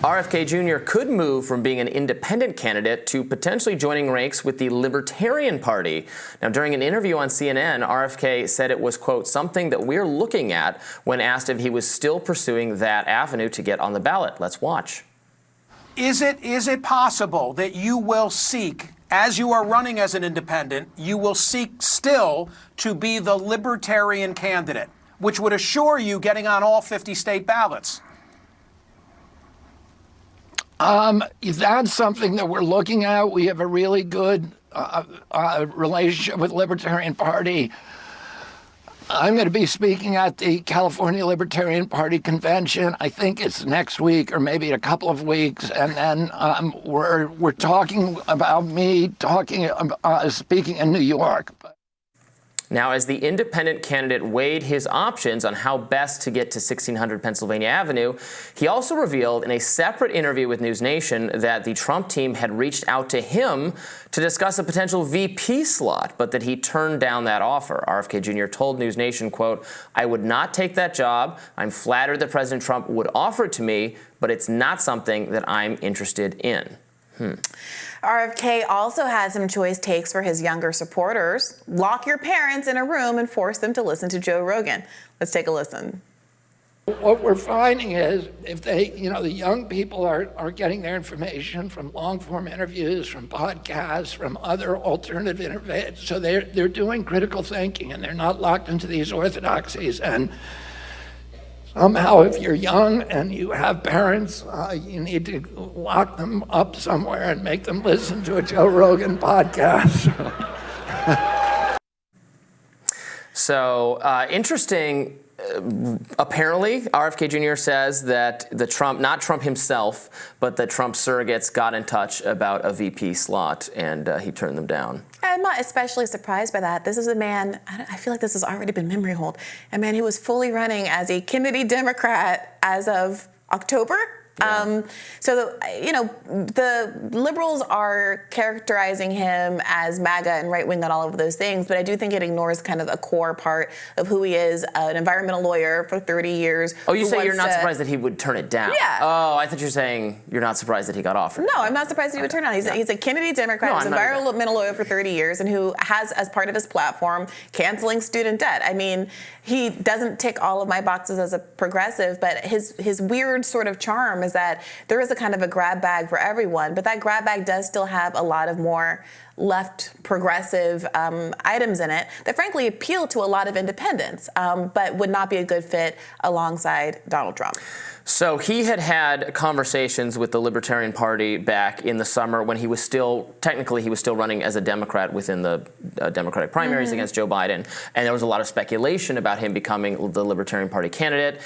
RFK Jr. could move from being an independent candidate to potentially joining ranks with the Libertarian Party. Now, during an interview on CNN, RFK said it was, quote, something that we're looking at when asked if he was still pursuing that avenue to get on the ballot. Let's watch. Is it possible that you will seek, as you are running as an independent, you will seek still to be the Libertarian candidate, which would assure you getting on all 50 state ballots? That's something that we're looking at. We have a really good relationship with the Libertarian Party. I'm going to be speaking at the California Libertarian Party convention. I think it's next week or maybe a couple of weeks, and then we're talking about me speaking in New York. Now, as the independent candidate weighed his options on how best to get to 1600 Pennsylvania Avenue, he also revealed in a separate interview with News Nation that the Trump team had reached out to him to discuss a potential VP slot, but that he turned down that offer. RFK Jr. told News Nation, quote, "I would not take that job. I'm flattered that President Trump would offer it to me, but it's not something that I'm interested in." RFK also had some choice takes for his younger supporters. Lock your parents in a room and force them to listen to Joe Rogan. Let's take a listen. What we're finding is if they, the young people are getting their information from long-form interviews, from podcasts, from other alternative interviews. So they're doing critical thinking and they're not locked into these orthodoxies. And somehow, if you're young and you have parents, you need to lock them up somewhere and make them listen to a Joe Rogan podcast. So, interesting. Apparently, RFK Jr. says that not Trump himself, but the Trump surrogates got in touch about a VP slot, and he turned them down. I'm not especially surprised by that. This is a man, I feel like this has already been memory hold, a man who was fully running as a Kennedy Democrat as of October. Yeah. The liberals are characterizing him as MAGA and right-wing and all of those things, but I do think it ignores kind of a core part of who he is, an environmental lawyer for 30 years. Oh, you say you're not surprised that he would turn it down? Yeah. Oh, I thought you were saying you're not surprised that he got offered. No, I'm not surprised that he would turn it down. He's a Kennedy Democrat, who's an environmental lawyer for 30 years, and who has, as part of his platform, canceling student debt. I mean, he doesn't tick all of my boxes as a progressive, but his weird sort of charm is that there is a kind of a grab bag for everyone, but that grab bag does still have a lot of more left progressive items in it that frankly appeal to a lot of independents, but would not be a good fit alongside Donald Trump. So he had conversations with the Libertarian Party back in the summer when he was still running as a Democrat within the Democratic primaries against Joe Biden. And there was a lot of speculation about him becoming the Libertarian Party candidate.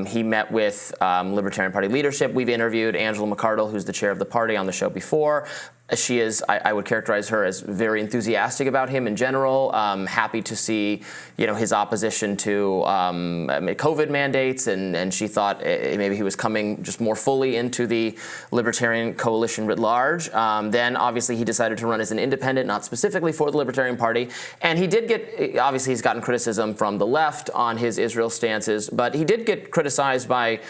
He met with Libertarian Party leadership. We've interviewed Angela McArdle, who's the chair of the party, on the show before. She is, I would characterize her as very enthusiastic about him in general, happy to see, his opposition to COVID mandates, and she thought maybe he was coming just more fully into the Libertarian coalition writ large. Then, obviously, he decided to run as an independent, not specifically for the Libertarian Party, and he did get, obviously, he's gotten criticism from the left on his Israel stances, but he did get criticized by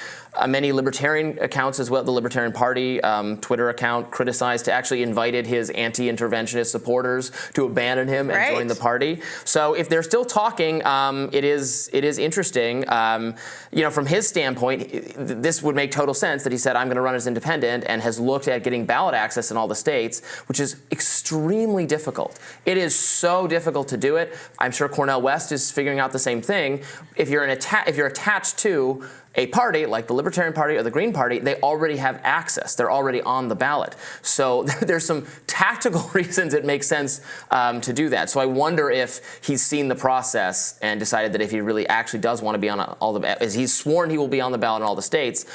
many libertarian accounts as well. The Libertarian Party Twitter account criticized, actually invited his anti-interventionist supporters to abandon him and join the party. So if they're still talking, it is interesting. From his standpoint, this would make total sense that he said, I'm going to run as independent, and has looked at getting ballot access in all the states, which is extremely difficult. It is so difficult to do it. I'm sure Cornel West is figuring out the same thing. If you're attached to a party like the Libertarian Party or the Green Party, they already have access. They're already on the ballot. So there's some tactical reasons it makes sense to do that. So I wonder if he's seen the process and decided that if he really actually does want to be on all the, as he's sworn he will be on the ballot in all the states,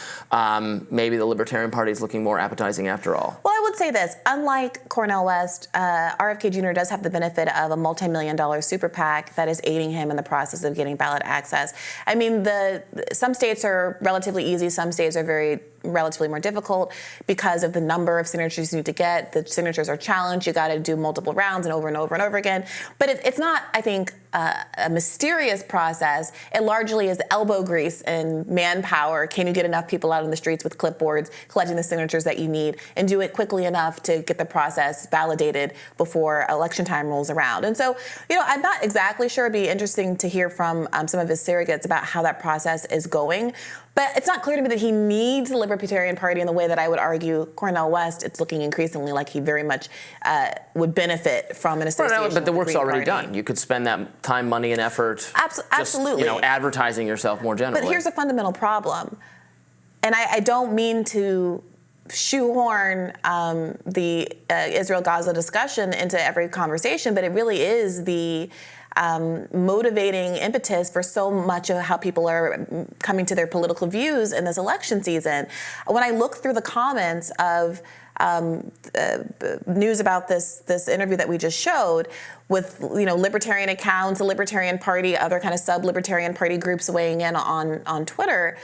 maybe the Libertarian Party is looking more appetizing after all. Well, I would say this. Unlike Cornel West, RFK Jr. does have the benefit of a multi-million-dollar super PAC that is aiding him in the process of getting ballot access. I mean, some states are relatively easy. Some states are very relatively more difficult because of the number of signatures you need to get. The signatures are challenged. You got to do multiple rounds and over and over and over again. But it's not, I think, a mysterious process. It largely is elbow grease and manpower. Can you get enough people out on the streets with clipboards, collecting the signatures that you need, and do it quickly enough to get the process validated before election time rolls around? And so, I'm not exactly sure. It'd be interesting to hear from some of his surrogates about how that process is going. But it's not clear to me that he needs the Libertarian Party in the way that I would argue Cornel West. It's looking increasingly like he very much would benefit from an association. But the with work's Green already Party. done. You could spend that time, money, and effort Absolutely. just, advertising yourself more generally. But here's a fundamental problem. And I don't mean to shoehorn the Israel-Gaza discussion into every conversation, but it really is the motivating impetus for so much of how people are coming to their political views in this election season. When I look through the comments of news about this interview that we just showed with libertarian accounts, the Libertarian Party, other kind of sub-Libertarian Party groups weighing in on Twitter,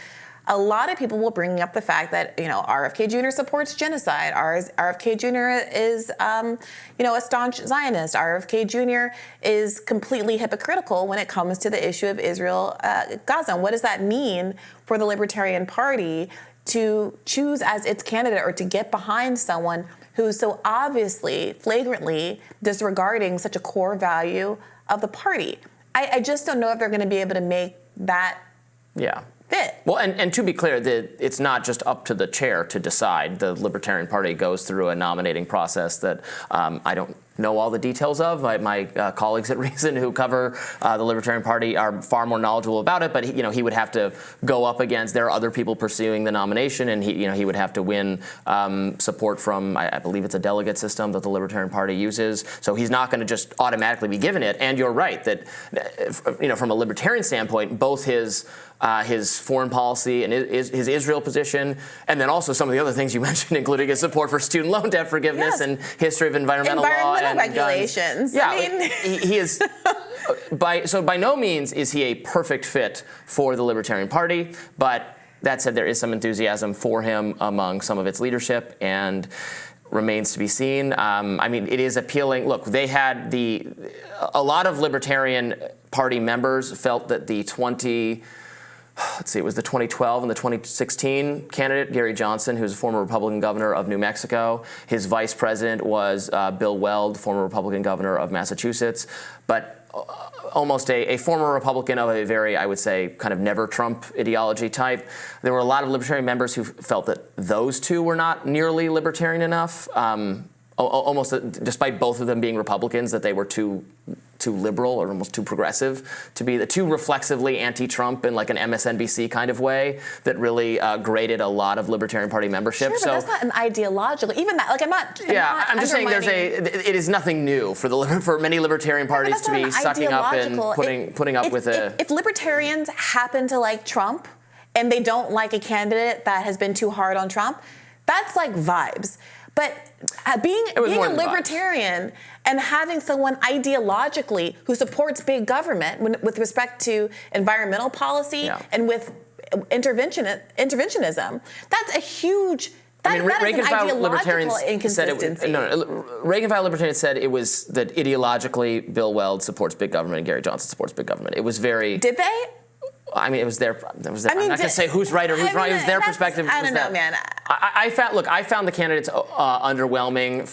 a lot of people will bring up the fact that RFK Jr. supports genocide. RFK Jr. is a staunch Zionist. RFK Jr. is completely hypocritical when it comes to the issue of Israel-Gaza. And what does that mean for the Libertarian Party to choose as its candidate or to get behind someone who's so obviously, flagrantly disregarding such a core value of the party? I just don't know if they're going to be able to make that fit. Well, and to be clear, it's not just up to the chair to decide. The Libertarian Party goes through a nominating process that I don't know all the details of. My colleagues at Reason who cover the Libertarian Party are far more knowledgeable about it. But he would have to go up against. There are other people pursuing the nomination, and he would have to win support from. I believe it's a delegate system that the Libertarian Party uses. So he's not going to just automatically be given it. And you're right that from a libertarian standpoint, both his foreign policy and his Israel position, and then also some of the other things you mentioned, including his support for student loan debt forgiveness and history of environmental law and regulations. Guns. Yeah, he is. By no means is he a perfect fit for the Libertarian Party, but that said, there is some enthusiasm for him among some of its leadership, and remains to be seen. It is appealing. Look, they had a lot of Libertarian Party members felt that it was the 2012 and the 2016 candidate, Gary Johnson, who's a former Republican governor of New Mexico. His vice president was Bill Weld, former Republican governor of Massachusetts. But almost a former Republican of a very, I would say, kind of never Trump ideology type. There were a lot of Libertarian members who felt that those two were not nearly Libertarian enough. Almost, despite both of them being Republicans, that they were too liberal or almost too progressive to be too reflexively anti-Trump in like an MSNBC kind of way that really grated a lot of Libertarian Party membership. Sure, but that's not an ideological. Even that, I'm just saying it is nothing new for many Libertarian parties to be sucking up and putting up with it. If Libertarians happen to like Trump and they don't like a candidate that has been too hard on Trump, that's like vibes. But being a libertarian and having someone ideologically who supports big government with respect to environmental policy and with interventionism, that's a huge. That is an ideological inconsistency. Rank-and-file Libertarians said it was that ideologically Bill Weld supports big government and Gary Johnson supports big government. It was very. Did they? It was their. I'm not going to say who's right or who's wrong. It was their perspective. I don't know, man. I found the candidates underwhelming.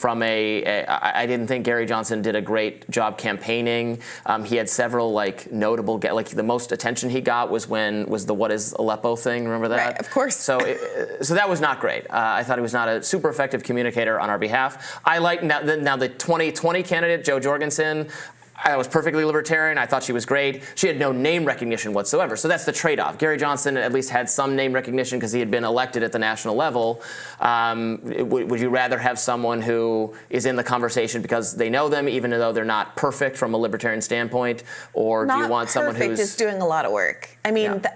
I didn't think Gary Johnson did a great job campaigning. He had several notable. The most attention he got was the "What is Aleppo" thing. Remember that? Right, of course. So that was not great. I thought he was not a super effective communicator on our behalf. I like now the 2020 candidate Jo Jorgensen. I was perfectly libertarian. I thought she was great. She had no name recognition whatsoever. So that's the trade-off. Gary Johnson at least had some name recognition because he had been elected at the national level. Would you rather have someone who is in the conversation because they know them, even though they're not perfect from a libertarian standpoint? Or do you want someone who's just doing a lot of work? We had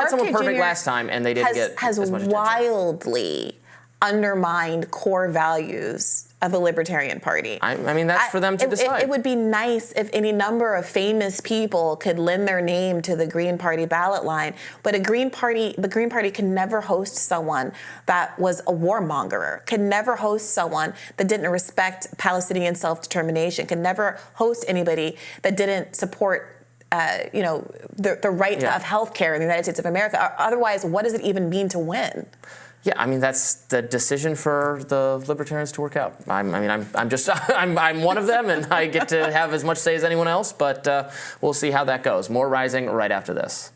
someone perfect last time, and they didn't get as much attention. Has wildly undermined core values of the Libertarian Party. I mean, that's for them to decide. It would be nice if any number of famous people could lend their name to the Green Party ballot line, but the Green Party can never host someone that was a warmonger, can never host someone that didn't respect Palestinian self-determination, can never host anybody that didn't support the right of health care in the United States of America. Otherwise, what does it even mean to win? Yeah, I mean, that's the decision for the Libertarians to work out. I'm one of them, and I get to have as much say as anyone else, but we'll see how that goes. More Rising right after this.